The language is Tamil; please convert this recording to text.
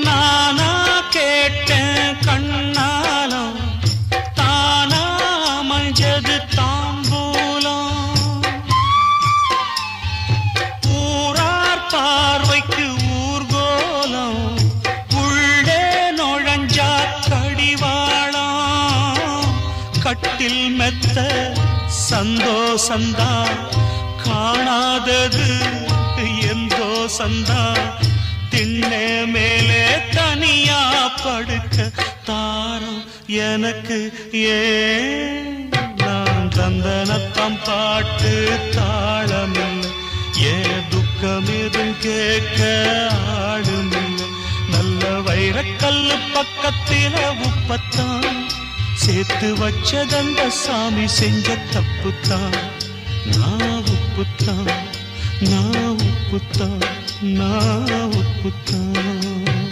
நானா கேட்டேன் கண்ணாலம் தானா மஞ்சது தாம்பூலம் ஊரார் பார்வைக்கு ஊர்கோலம் உள்ளே நுழைஞ்சா கடிவாளம் கட்டில் மெத்த சந்தோஷந்தா காணாதது எந்தோ சந்தா திண்ணே மேலே தனியா படுக்க தாரம் எனக்கு ஏன் நான் தந்தனத்தம் பாட்டு தாளமில்லை ஏன் துக்கம் எதுவும் கேட்க ஆளுமில்லை நல்ல வைரக்கல்லு பக்கத்தில உப்பத்தான் சேர்த்து வச்சதந்த சாமி செஞ்ச தப்புத்தான் நான் உப்புத்தான் நான் உப்புத்தான் நான் உப்புத்தான்